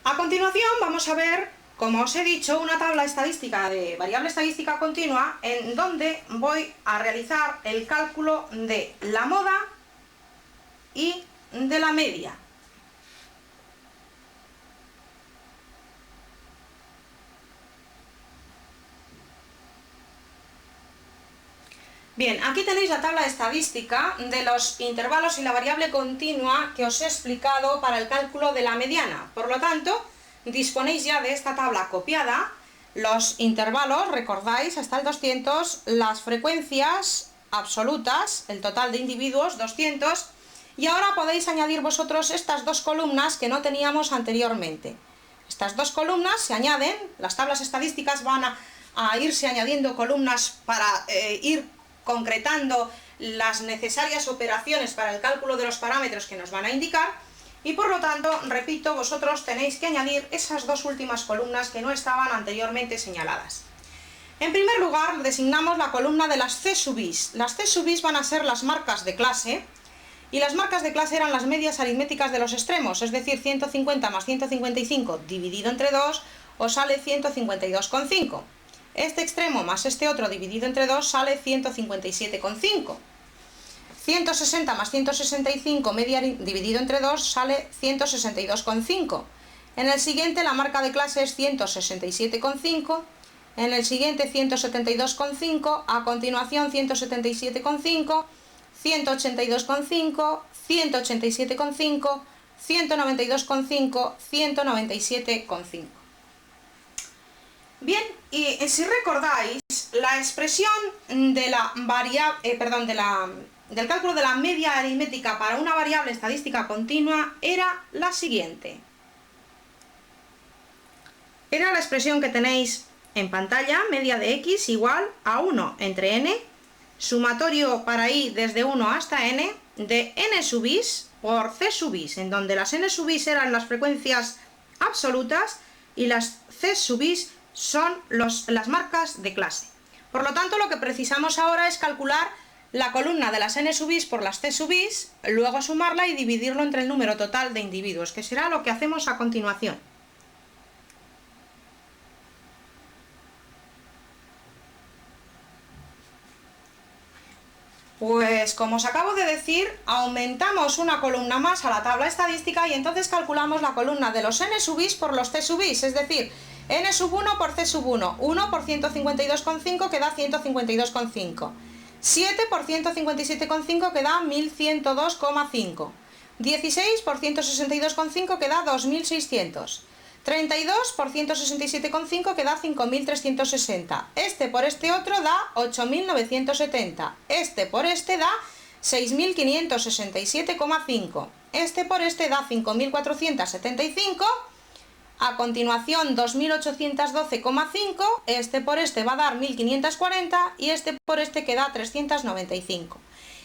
A continuación vamos a ver, como os he dicho, una tabla estadística de variable estadística continua en donde voy a realizar el cálculo de la moda y de la media. Bien, aquí tenéis la tabla estadística de los intervalos y la variable continua que os he explicado para el cálculo de la mediana. Por lo tanto, disponéis ya de esta tabla copiada, los intervalos, recordáis, hasta el 200, las frecuencias absolutas, el total de individuos, 200, y ahora podéis añadir vosotros estas dos columnas que no teníamos anteriormente. Estas dos columnas se añaden, las tablas estadísticas van a irse añadiendo columnas para ir concretando las necesarias operaciones para el cálculo de los parámetros que nos van a indicar, y por lo tanto, repito, vosotros tenéis que añadir esas dos últimas columnas que no estaban anteriormente señaladas. En primer lugar, designamos la columna de las C sub is. Las C sub is van a ser las marcas de clase, y las marcas de clase eran las medias aritméticas de los extremos, es decir, 150 más 155 dividido entre 2 os sale 152,5. Este extremo más este otro dividido entre 2 sale 157,5. 160 más 165 media dividido entre 2 sale 162,5. En el siguiente la marca de clase es 167,5. En el siguiente 172,5. A continuación 177,5. 182,5. 187,5. 192,5. 197,5. Bien, y si recordáis, la expresión de la del cálculo de la media aritmética para una variable estadística continua era la siguiente. Era la expresión que tenéis en pantalla, media de x igual a 1 entre n, sumatorio para i desde 1 hasta n, de n sub is por c sub is, en donde las n sub is eran las frecuencias absolutas y las c sub is son las marcas de clase. Por lo tanto, lo que precisamos ahora es calcular la columna de las n sub is por las c sub is, luego sumarla y dividirlo entre el número total de individuos, que será lo que hacemos a continuación. Pues como os acabo de decir, aumentamos una columna más a la tabla estadística y entonces calculamos la columna de los n sub is por los c sub is, es decir, n sub 1 por c sub 1, 1 por 152,5 que da 152,5, 7 por 157,5 que da 1102,5, 16 por 162,5 que da 2600, 32 por 167,5 que da 5360, este por este otro da 8970, este por este da 6567,5, este por este da 5475, a continuación 2812,5, este por este va a dar 1540 y este por este que da 395.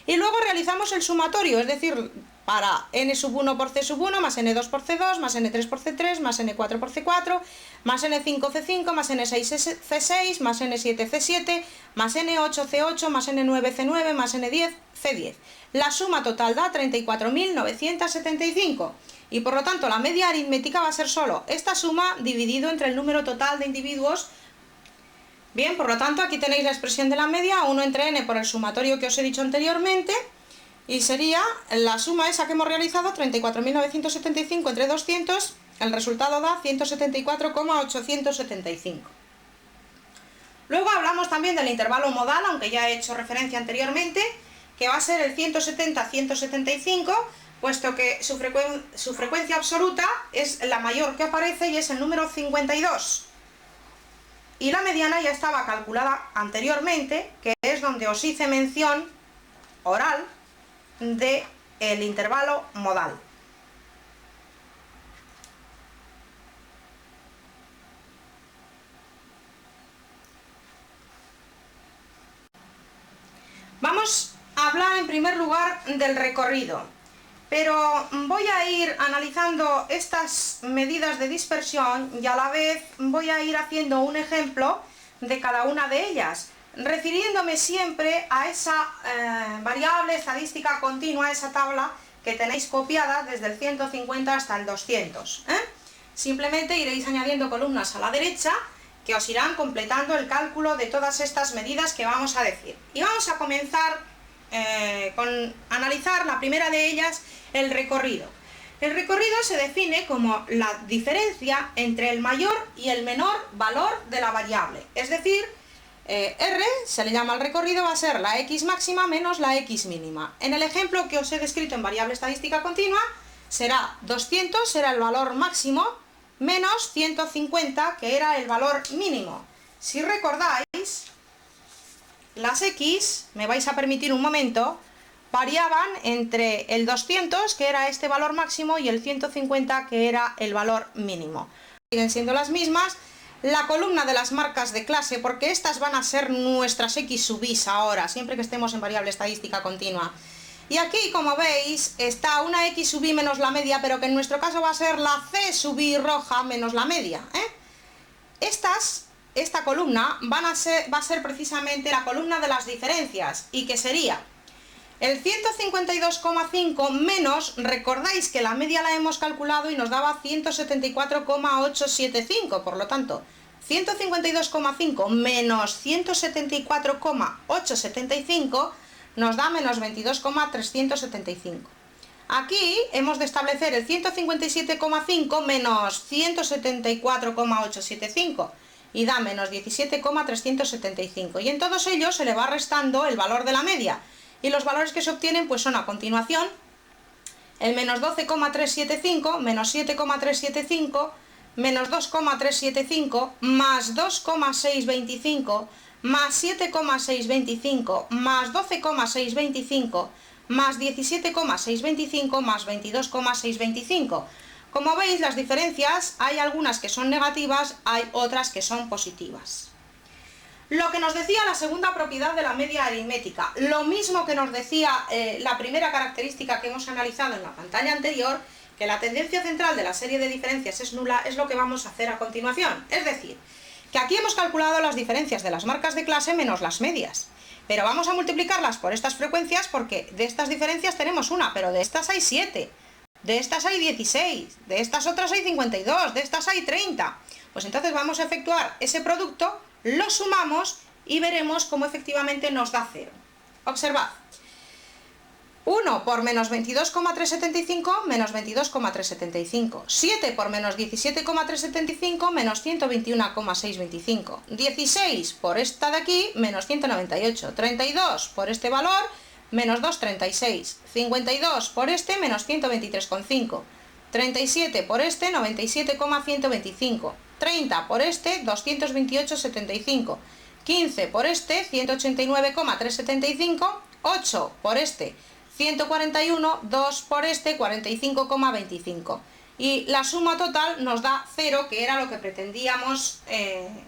Y luego realizamos el sumatorio, es decir, para n sub 1 por c sub 1, más n2 por c2, más n3 por c3, más n4 por c4, más n5 c5, más n6 c6, más n7 c7, más n8 c8, más n9 c9, más n10 c10. La suma total da 34.975. Y por lo tanto la media aritmética va a ser solo esta suma dividido entre el número total de individuos. Bien, por lo tanto aquí tenéis la expresión de la media, 1 entre n por el sumatorio que os he dicho anteriormente, y sería la suma esa que hemos realizado, 34.975 entre 200, el resultado da 174,875. Luego hablamos también del intervalo modal, aunque ya he hecho referencia anteriormente, que va a ser el 170-175, puesto que su frecuencia absoluta es la mayor que aparece y es el número 52. Y la mediana ya estaba calculada anteriormente, que es donde os hice mención oral del intervalo modal. Vamos a hablar en primer lugar del recorrido. Pero voy a ir analizando estas medidas de dispersión y a la vez voy a ir haciendo un ejemplo de cada una de ellas, refiriéndome siempre a esa variable estadística continua, esa tabla que tenéis copiada desde el 150 hasta el 200. simplemente iréis añadiendo columnas a la derecha que os irán completando el cálculo de todas estas medidas que vamos a decir. Y vamos a comenzar con analizar la primera de ellas, el recorrido. El recorrido se define como la diferencia entre el mayor y el menor valor de la variable. Es decir, R, se le llama al recorrido, va a ser la x máxima menos la x mínima. En el ejemplo que os he descrito en variable estadística continua, será 200, será el valor máximo, menos 150, que era el valor mínimo. Si recordáis, las x, me vais a permitir un momento, variaban entre el 200, que era este valor máximo, y el 150, que era el valor mínimo. Siguen siendo las mismas. La columna de las marcas de clase, porque estas van a ser nuestras x sub i ahora, siempre que estemos en variable estadística continua. Y aquí, como veis, está una x sub i menos la media, pero que en nuestro caso va a ser la c sub i roja menos la media, Esta columna va a ser precisamente la columna de las diferencias, y que sería el 152,5 menos, recordáis que la media la hemos calculado y nos daba 174,875, por lo tanto, 152,5 menos 174,875 nos da menos 22,375. Aquí hemos de establecer el 157,5 menos 174,875 y da menos 17,375. Y en todos ellos se le va restando el valor de la media. Y los valores que se obtienen pues son a continuación el menos 12,375, menos 7,375, menos 2,375, más 2,625, más 7,625, más 12,625, más 17,625, más 22,625. Como veis, las diferencias, hay algunas que son negativas, hay otras que son positivas. Lo que nos decía la segunda propiedad de la media aritmética, lo mismo que nos decía la primera característica que hemos analizado en la pantalla anterior, que la tendencia central de la serie de diferencias es nula, es lo que vamos a hacer a continuación. Es decir, que aquí hemos calculado las diferencias de las marcas de clase menos las medias, pero vamos a multiplicarlas por estas frecuencias porque de estas diferencias tenemos una, pero de estas hay 7, de estas hay 16, de estas otras hay 52, de estas hay 30. Pues entonces vamos a efectuar ese producto, lo sumamos y veremos cómo efectivamente nos da 0. Observad. 1 por menos 22,375 menos 22,375. 7 por menos 17,375 menos 121,625. 16 por esta de aquí menos 198. 32 por este valor menos 236. 52 por este menos 123,5. 37 por este 97,125. 30 por este 228,75. 15 por este 189,375. 8 por este 141, 2 por este 45,25. Y la suma total nos da 0, que era lo que pretendíamos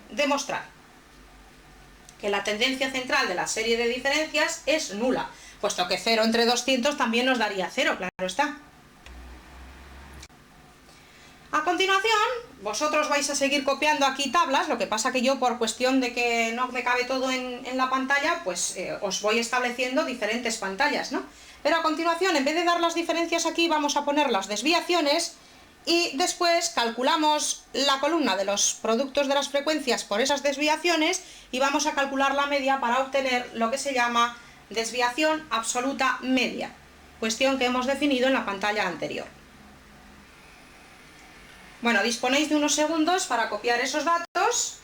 demostrar. Que la tendencia central de la serie de diferencias es nula, puesto que 0 entre 200 también nos daría 0, claro está. A continuación, vosotros vais a seguir copiando aquí tablas, lo que pasa que yo, por cuestión de que no me cabe todo en la pantalla, pues os voy estableciendo diferentes pantallas, ¿no? Pero a continuación, en vez de dar las diferencias aquí, vamos a poner las desviaciones y después calculamos la columna de los productos de las frecuencias por esas desviaciones y vamos a calcular la media para obtener lo que se llama desviación absoluta media, cuestión que hemos definido en la pantalla anterior. Bueno, disponéis de unos segundos para copiar esos datos.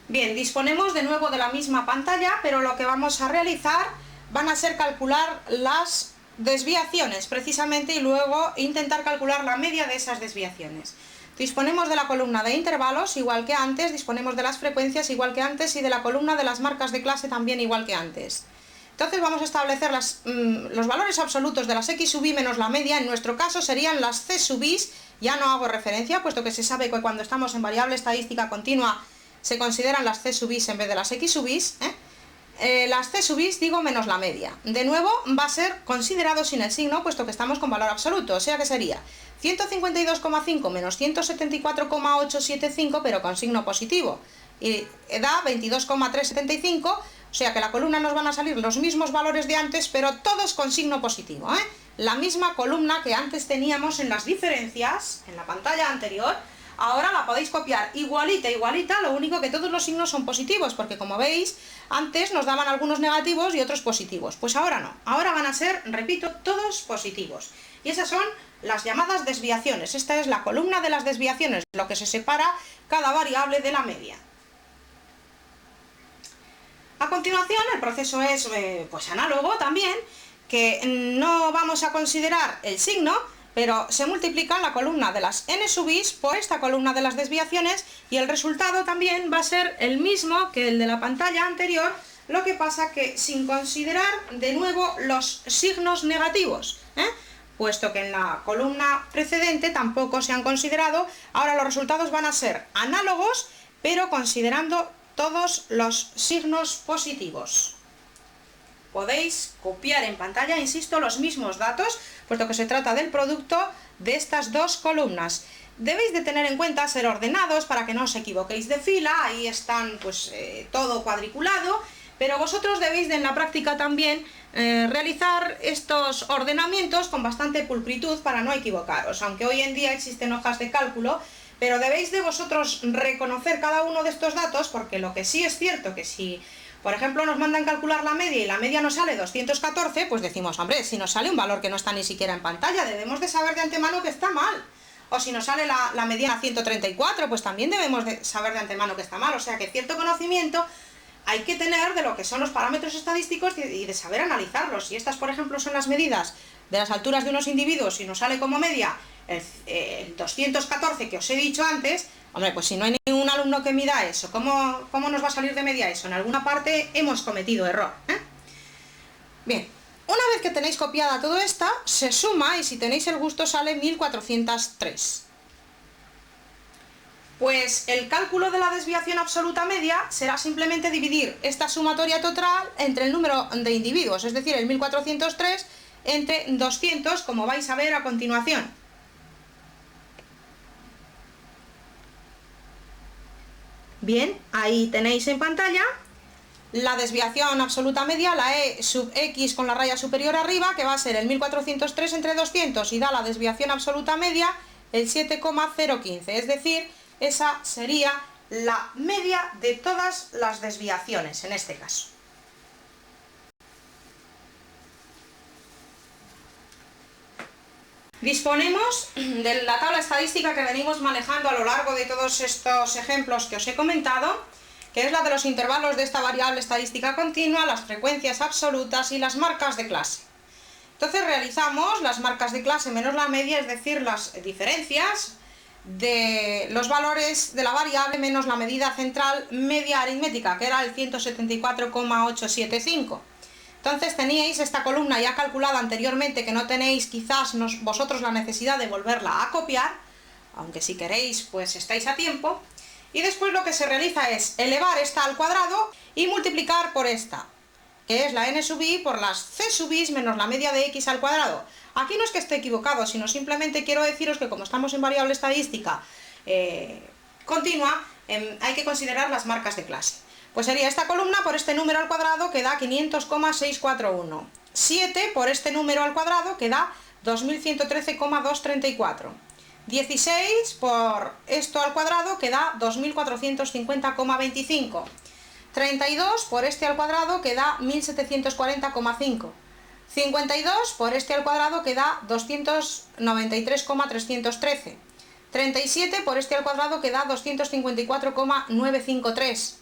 Bien, disponemos de nuevo de la misma pantalla, pero lo que vamos a realizar van a ser calcular las desviaciones precisamente y luego intentar calcular la media de esas desviaciones. Disponemos de la columna de intervalos igual que antes, disponemos de las frecuencias igual que antes y de la columna de las marcas de clase también igual que antes. Entonces vamos a establecer los valores absolutos de las x sub i menos la media, en nuestro caso serían las c sub i, ya no hago referencia puesto que se sabe que cuando estamos en variable estadística continua se consideran las c sub i en vez de las x sub i, las C sub i, digo, menos la media. De nuevo, va a ser considerado sin el signo, puesto que estamos con valor absoluto, o sea que sería 152,5 menos 174,875, pero con signo positivo. Y da 22,375, o sea que la columna nos van a salir los mismos valores de antes, pero todos con signo positivo, ¿eh? La misma columna que antes teníamos en las diferencias, en la pantalla anterior, ahora la podéis copiar igualita, igualita, lo único que todos los signos son positivos, porque como veis, antes nos daban algunos negativos y otros positivos. Pues ahora no, ahora van a ser, repito, todos positivos. Y esas son las llamadas desviaciones. Esta es la columna de las desviaciones, lo que se separa cada variable de la media. A continuación, el proceso es pues análogo también, que no vamos a considerar el signo, pero se multiplica la columna de las n sub i por esta columna de las desviaciones y el resultado también va a ser el mismo que el de la pantalla anterior, lo que pasa que sin considerar de nuevo los signos negativos, puesto que en la columna precedente tampoco se han considerado. Ahora los resultados van a ser análogos, pero considerando todos los signos positivos. Podéis copiar en pantalla, insisto, los mismos datos, puesto que se trata del producto de estas dos columnas. Debéis de tener en cuenta ser ordenados para que no os equivoquéis de fila, ahí están pues todo cuadriculado, pero vosotros debéis de en la práctica también realizar estos ordenamientos con bastante pulcritud para no equivocaros, aunque hoy en día existen hojas de cálculo, pero debéis de vosotros reconocer cada uno de estos datos, porque lo que sí es cierto que si, por ejemplo, nos mandan calcular la media y la media nos sale 214, pues decimos, hombre, si nos sale un valor que no está ni siquiera en pantalla, debemos de saber de antemano que está mal. O si nos sale la mediana 134, pues también debemos de saber de antemano que está mal. O sea que cierto conocimiento hay que tener de lo que son los parámetros estadísticos y de saber analizarlos. Si estas, por ejemplo, son las medidas de las alturas de unos individuos y nos sale como media el 214 que os he dicho antes, hombre, pues si no hay ningún alumno que mida eso, ¿cómo nos va a salir de media eso? En alguna parte hemos cometido error, Bien, una vez que tenéis copiada todo esto, se suma y si tenéis el gusto sale 1403. Pues el cálculo de la desviación absoluta media será simplemente dividir esta sumatoria total entre el número de individuos, es decir, el 1403 entre 200, como vais a ver a continuación. Bien, ahí tenéis en pantalla la desviación absoluta media, la E sub X con la raya superior arriba, que va a ser el 1403 entre 200 y da la desviación absoluta media el 7,015, es decir, esa sería la media de todas las desviaciones en este caso. Disponemos de la tabla estadística que venimos manejando a lo largo de todos estos ejemplos que os he comentado, que es la de los intervalos de esta variable estadística continua, las frecuencias absolutas y las marcas de clase. Entonces realizamos las marcas de clase menos la media, es decir, las diferencias de los valores de la variable menos la medida central media aritmética, que era el 174,875. Entonces teníais esta columna ya calculada anteriormente, que no tenéis quizás vosotros la necesidad de volverla a copiar, aunque si queréis pues estáis a tiempo, y después lo que se realiza es elevar esta al cuadrado y multiplicar por esta, que es la n sub i por las c sub i menos la media de x al cuadrado. Aquí no es que esté equivocado, sino simplemente quiero deciros que como estamos en variable estadística continua, hay que considerar las marcas de clase. Pues sería esta columna por este número al cuadrado que da 500,641. 7 por este número al cuadrado que da 2113,234. 16 por esto al cuadrado que da 2450,25. 32 por este al cuadrado que da 1740,5. 52 por este al cuadrado que da 293,313. 37 por este al cuadrado que da 254,953.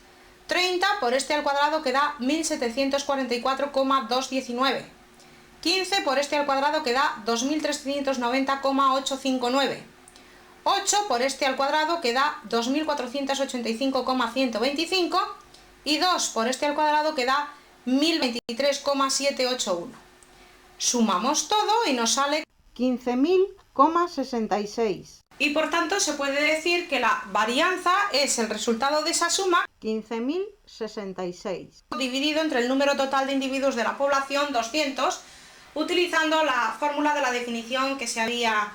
30 por este al cuadrado que da 1744,219. 15 por este al cuadrado que da 2390,859. 8 por este al cuadrado que da 2485,125. Y 2 por este al cuadrado que da 1023,781. Sumamos todo y nos sale 15.000,66. Y por tanto se puede decir que la varianza es el resultado de esa suma, 15.066, dividido entre el número total de individuos de la población, 200, utilizando la fórmula de la definición que se había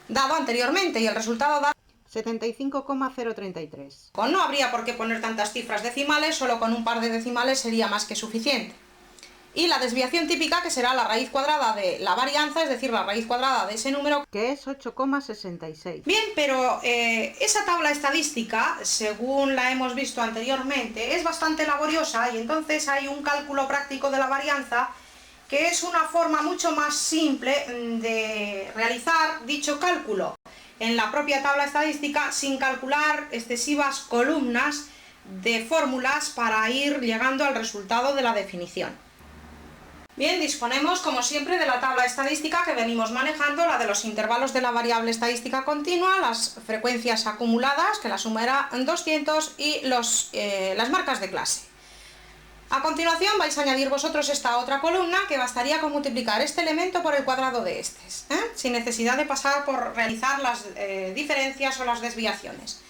dado anteriormente, y el resultado da 75,033. No habría por qué poner tantas cifras decimales, solo con un par de decimales sería más que suficiente. Y la desviación típica, que será la raíz cuadrada de la varianza, es decir, la raíz cuadrada de ese número, que es 8,66. Bien, pero esa tabla estadística, según la hemos visto anteriormente, es bastante laboriosa, y entonces hay un cálculo práctico de la varianza que es una forma mucho más simple de realizar dicho cálculo en la propia tabla estadística, sin calcular excesivas columnas de fórmulas para ir llegando al resultado de la definición. Bien, disponemos como siempre de la tabla estadística que venimos manejando, la de los intervalos de la variable estadística continua, las frecuencias acumuladas, que la suma era 200, y las marcas de clase. A continuación vais a añadir vosotros esta otra columna, que bastaría con multiplicar este elemento por el cuadrado de este, sin necesidad de pasar por realizar las diferencias o las desviaciones.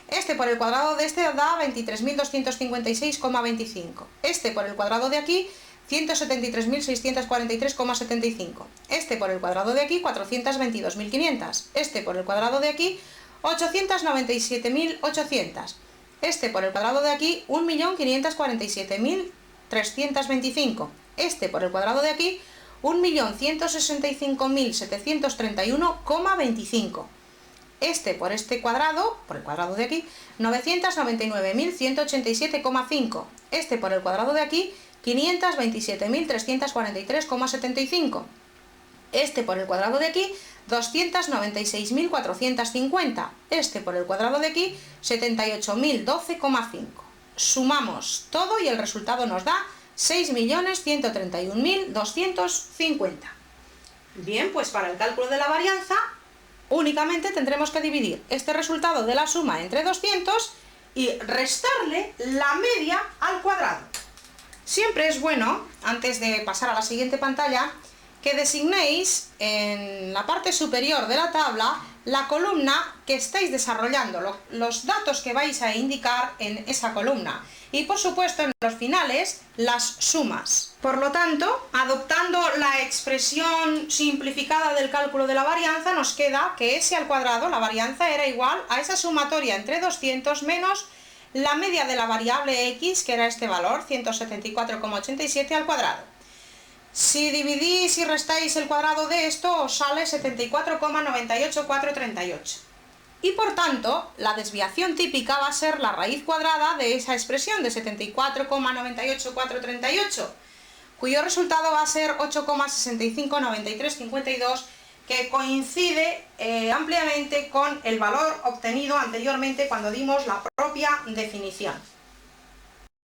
Este por el cuadrado de este da 23.256,25. Este por el cuadrado de aquí, 173.643,75. Este por el cuadrado de aquí, 422.500. Este por el cuadrado de aquí, 897.800. Este por el cuadrado de aquí, 1.547.325. Este por el cuadrado de aquí, 1.165.731,25. Este por este cuadrado, por el cuadrado de aquí, 999.187,5. Este por el cuadrado de aquí, 527.343,75. Este por el cuadrado de aquí, 296.450. Este por el cuadrado de aquí, 78.012,5. Sumamos todo y el resultado nos da 6.131.250. Bien, pues para el cálculo de la varianza únicamente tendremos que dividir este resultado de la suma entre 200 y restarle la media al cuadrado. Siempre es bueno, antes de pasar a la siguiente pantalla, que designéis en la parte superior de la tabla la columna que estáis desarrollando, los datos que vais a indicar en esa columna, y por supuesto en los finales las sumas. Por lo tanto, adoptando la expresión simplificada del cálculo de la varianza, nos queda que s al cuadrado, la varianza, era igual a esa sumatoria entre 200 menos la media de la variable x, que era este valor, 174,87 al cuadrado. Si dividís y restáis el cuadrado de esto, os sale 74,98438. Y por tanto, la desviación típica va a ser la raíz cuadrada de esa expresión de 74,98438, cuyo resultado va a ser 8,659352, que coincide ampliamente con el valor obtenido anteriormente cuando dimos la propia definición.